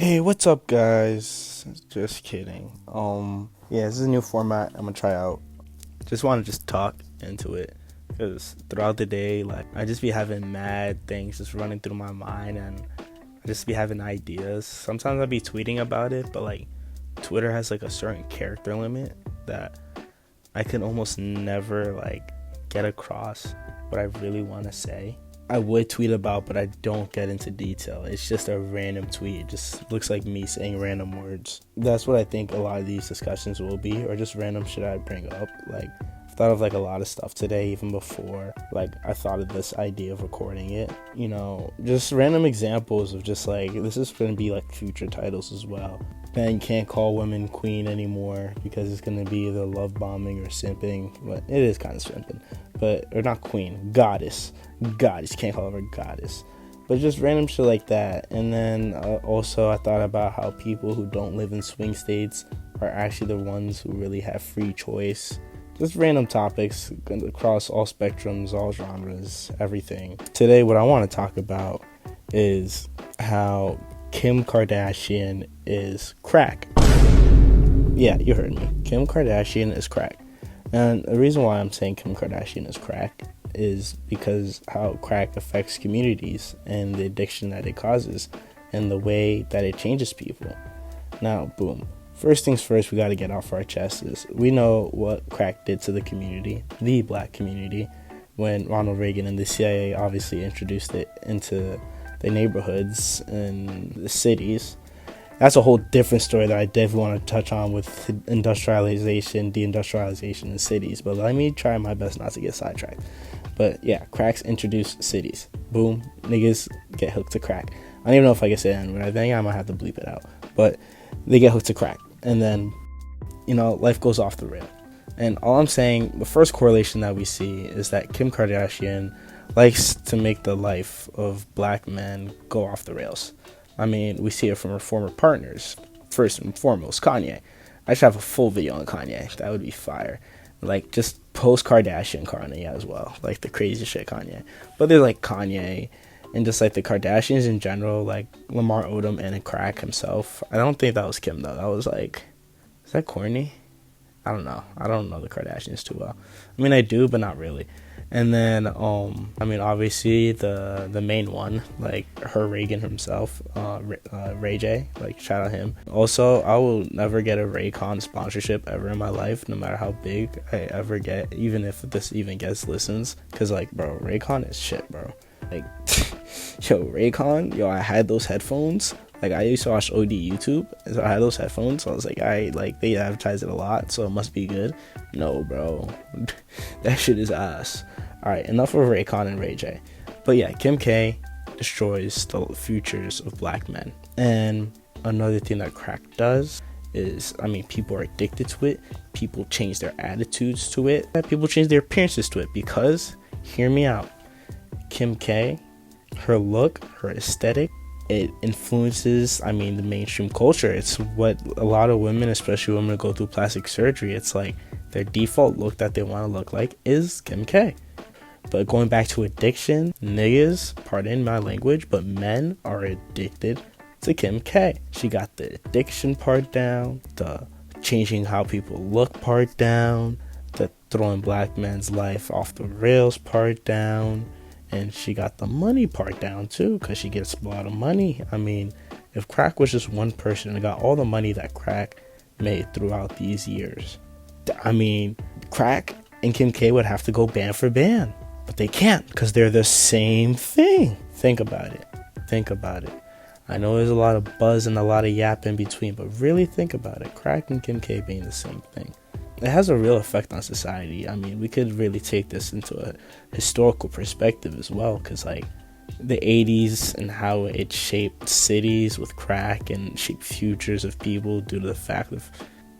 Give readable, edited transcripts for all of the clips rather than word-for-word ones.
Hey, what's up, guys? Just kidding. Yeah, this is a new format I'm gonna try out. Just want to just talk into it because throughout the day, like I just be having mad things just running through my mind, and I just be having ideas. Sometimes I'll be tweeting about it, but like Twitter has like a certain character limit that I can almost never like get across what I really want to say. I would tweet about, but I don't get into detail. It's just a random tweet. It just looks like me saying random words. That's what I think a lot of these discussions will be, or just random shit I bring up. Like, I've thought of like a lot of stuff today, even before like I thought of this idea of recording it. Just random examples of just like, this is going to be like future titles as well. Men can't call women queen anymore because it's going to be either love bombing or simping. But it is kind of simping. Or not queen, goddess. Can't call her goddess. But just random shit like that. And then also I thought about how people who don't live in swing states are actually the ones who really have free choice. Just random topics across all spectrums, all genres, everything. Today what I want to talk about is how Kim Kardashian is crack. Yeah, you heard me. Kim Kardashian is crack. And the reason why I'm saying Kim Kardashian is crack is because how crack affects communities and the addiction that it causes and the way that it changes people. Now, boom. First things first, we got to get off our chests is we know what crack did to the community, the black community, when Ronald Reagan and the CIA obviously introduced it into the neighborhoods and the cities. That's a whole different story that I definitely want to touch on with industrialization, deindustrialization in cities. But let me try my best not to get sidetracked. But yeah, cracks introduce cities. Boom, niggas get hooked to crack. I don't even know if I can say that, but I think I might have to bleep it out. But they get hooked to crack. And then, life goes off the rail. And all I'm saying, the first correlation that we see is that Kim Kardashian likes to make the life of black men go off the rails. I mean, we see it from her former partners. First and foremost, Kanye. I should have a full video on Kanye. That would be fire. Like, just post-Kardashian Kanye as well. Like, the crazy shit Kanye. But there's, like, Kanye and just, like, the Kardashians in general. Like, Lamar Odom and crack himself. I don't think that was Kim, though. That was, like... Is that corny? I don't know. I don't know the Kardashians too well. I mean, I do, but not really. And then, obviously the main one, like her Reagan himself, Ray J, like shout out him. Also, I will never get a Raycon sponsorship ever in my life, no matter how big I ever get, even if this even gets listens. Cause like, bro, Raycon is shit, bro. Like, yo, Raycon, I had those headphones. Like, I used to watch OD YouTube, so I had those headphones, so I was like, they advertise it a lot, so it must be good. No, bro. That shit is ass. Alright, enough of Raycon and Ray J. But yeah, Kim K destroys the futures of black men. And another thing that crack does is, people are addicted to it. People change their attitudes to it. People change their appearances to it because, hear me out, Kim K, her look, her aesthetic, it influences, the mainstream culture. It's what a lot of women, especially women who go through plastic surgery, it's like their default look that they want to look like is Kim K. But going back to addiction, niggas, pardon my language, but men are addicted to Kim K. She got the addiction part down, the changing how people look part down, the throwing black men's life off the rails part down. And she got the money part down too, because she gets a lot of money. If crack was just one person and got all the money that crack made throughout these years, crack and Kim K would have to go band for band. But they can't, because they're the same thing. Think about it. I know there's a lot of buzz and a lot of yap in between, but really think about it. Crack and Kim K being the same thing. It has a real effect on society. We could really take this into a historical perspective as well, because like the 80s and how it shaped cities with crack and shaped futures of people due to the fact of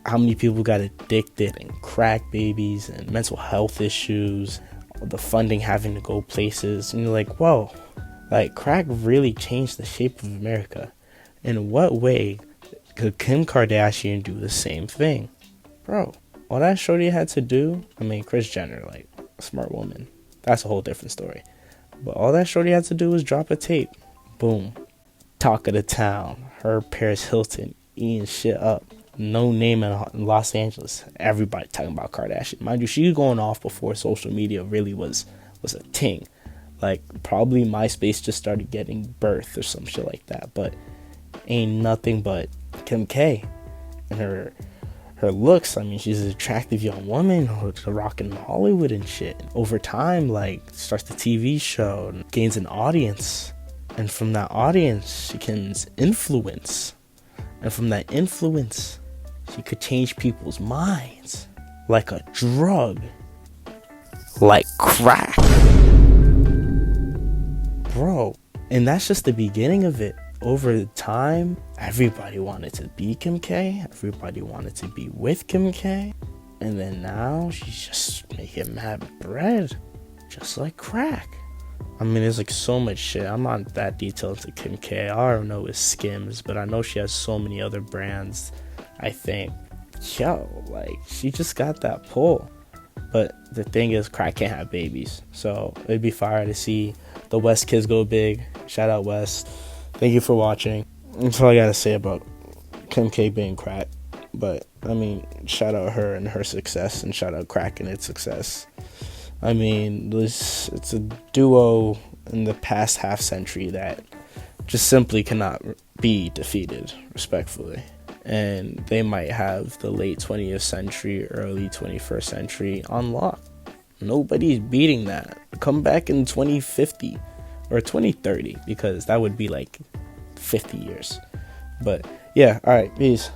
how many people got addicted and crack babies and mental health issues, the funding having to go places, and you're like, whoa, like crack really changed the shape of America. In what way could Kim Kardashian do the same thing? Bro, all that shorty had to do, Kris Jenner, like, a smart woman. That's a whole different story. But all that shorty had to do was drop a tape. Boom. Talk of the town. her, Paris Hilton, eating shit up. No name in Los Angeles. Everybody talking about Kardashian. Mind you, she was going off before social media really was a thing. Like, probably MySpace just started getting birth or some shit like that. But ain't nothing but Kim K. And her looks. I mean, she's an attractive young woman who's rocking Hollywood and shit. Over time, like, starts the TV show and gains an audience. And from that audience, she can influence. And from that influence, she could change people's minds. Like a drug. Like crack. Bro. And that's just the beginning of it. Over time, everybody wanted to be Kim K. Everybody wanted to be with Kim K. And then now, she's just making mad bread. Just like crack. I mean, there's like so much shit. I'm not that detailed into Kim K. All I don't know is Skims, but I know she has so many other brands. I think, yo, like, she just got that pull. But the thing is, crack can't have babies. So it'd be fire to see the West kids go big. Shout out West. Thank you for watching. That's all I gotta say about Kim K being crack. But I mean, shout out her and her success, and shout out crack and its success. I mean, it's a duo in the past half century that just simply cannot be defeated, respectfully. And they might have the late 20th century, early 21st century on lock. Nobody's beating that. Come back in 2050 or 2030, because that would be like 50 years. But yeah, all right, peace.